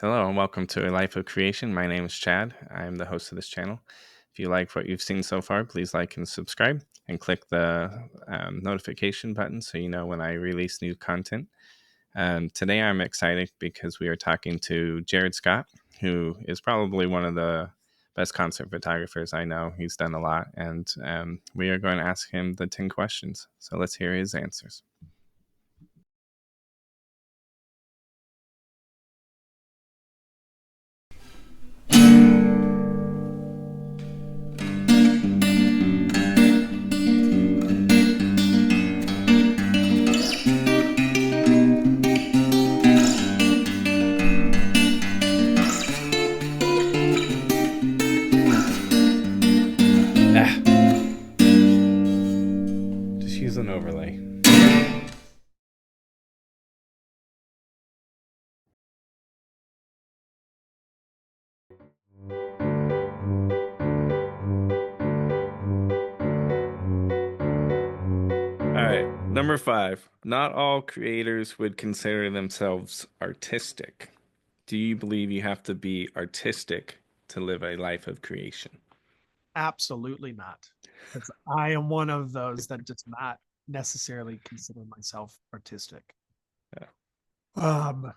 Hello and welcome to A Life of Creation. My name is Chad. I'm the host of this channel. If you like what you've seen so far, please like and subscribe and click the notification button so you know when I release new content. Today I'm excited because we are talking to Jered Scott, who is probably one of the best concert photographers I know. He's done a lot, and we are going to ask him the 10 questions. So let's hear his answers. Just use an overlay. All right, number 5. Not all creators would consider themselves artistic. Do you believe you have to be artistic to live a life of creation? Absolutely not. Because I am one of those that does not necessarily consider myself artistic. Yeah. Um,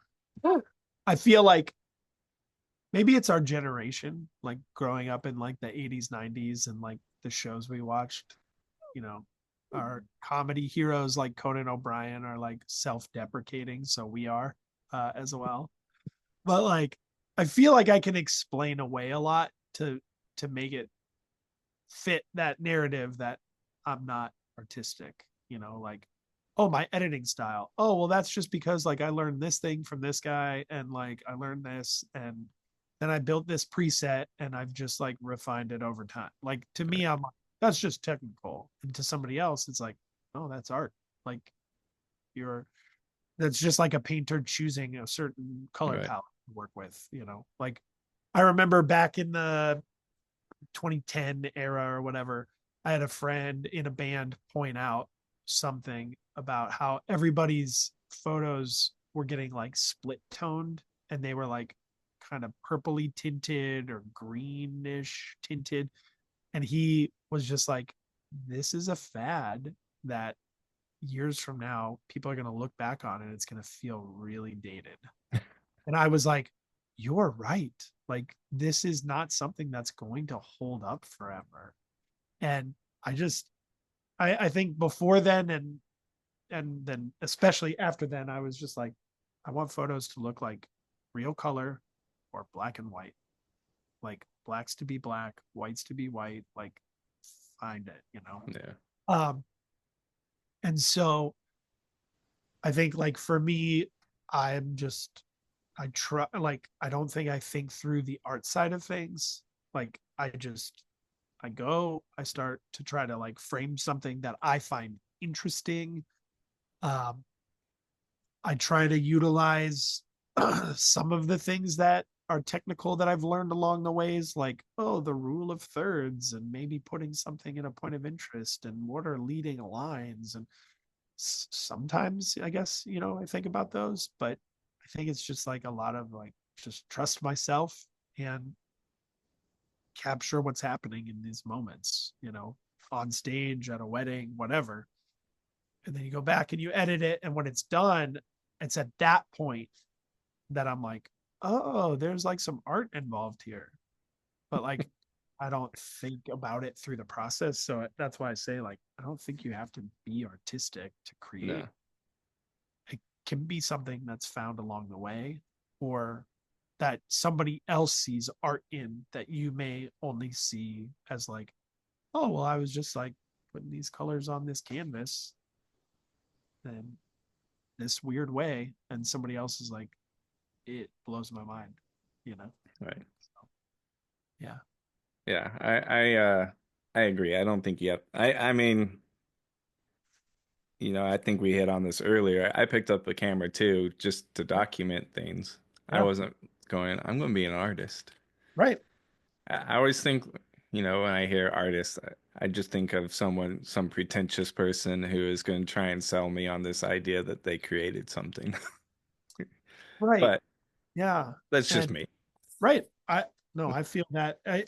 I feel like maybe it's our generation, like growing up in like the 80s, 90s, and like the shows we watched, you know, our comedy heroes like Conan O'Brien are like self-deprecating, so we are as well. But like I feel like I can explain away a lot to make it fit that narrative that I'm not artistic, like, oh, my editing style. Oh, well, that's just because like I learned this thing from this guy and like I learned this and then I built this preset and I've just like refined it over time. Like to me, I'm like, that's just technical. And to somebody else, it's like, oh, that's art. Like you're that's just like a painter choosing a certain color Right. palette to work with. Like I remember back in the 2010 era or whatever, I had a friend in a band point out something about how everybody's photos were getting like split toned and they were like kind of purpley tinted or greenish tinted. And he was just like, this is a fad that years from now, people are going to look back on and it's going to feel really dated. And I was like, you're right. Like, this is not something that's going to hold up forever. And I just, I think before then and then especially after then, I was just like, I want photos to look like real color or black and white. Like blacks to be black, whites to be white. Like, find it. Yeah. Um, and so I think like for me, I'm just I try like I don't think I think through the art side of things. Like I start to try to like frame something that I find interesting. Um I try to utilize some of the things that are technical that I've learned along the ways, like, oh, the rule of thirds, and maybe putting something in a point of interest, and what are leading lines. And sometimes, I guess, I think about those, but I think it's just like a lot of like, just trust myself and capture what's happening in these moments, on stage, at a wedding, whatever. And then you go back and you edit it. And when it's done, it's at that point that I'm like, oh, there's like some art involved here. But like, I don't think about it through the process. So that's why I say, like, I don't think you have to be artistic to create. No. It can be something that's found along the way or that somebody else sees art in that you may only see as like, oh, well, I was just like putting these colors on this canvas in this weird way. And somebody else is like, it blows my mind, you know? Right. So, yeah. Yeah. I agree. I don't think yet. I mean, I think we hit on this earlier. I picked up a camera too just to document things. I Yeah. wasn't going, I'm going to be an artist. Right. I always think, when I hear artist, I just think of some pretentious person who is going to try and sell me on this idea that they created something. Right. But Yeah. That's just And me. right. I no, I feel that. I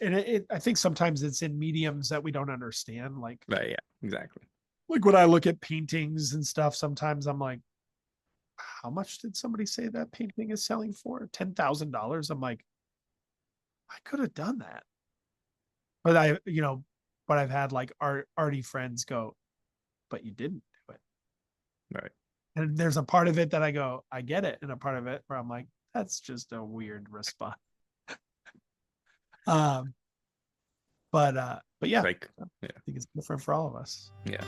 think sometimes it's in mediums that we don't understand. But yeah, exactly. Like when I look at paintings and stuff, sometimes I'm like, how much did somebody say that painting is selling for? $10,000. I'm like, I could have done that. But but I've had like arty friends go, but you didn't do it. Right. And there's a part of it that I go, I get it. And a part of it where I'm like, that's just a weird response. Um, but yeah, Like, I yeah, think it's different for all of us. yeah.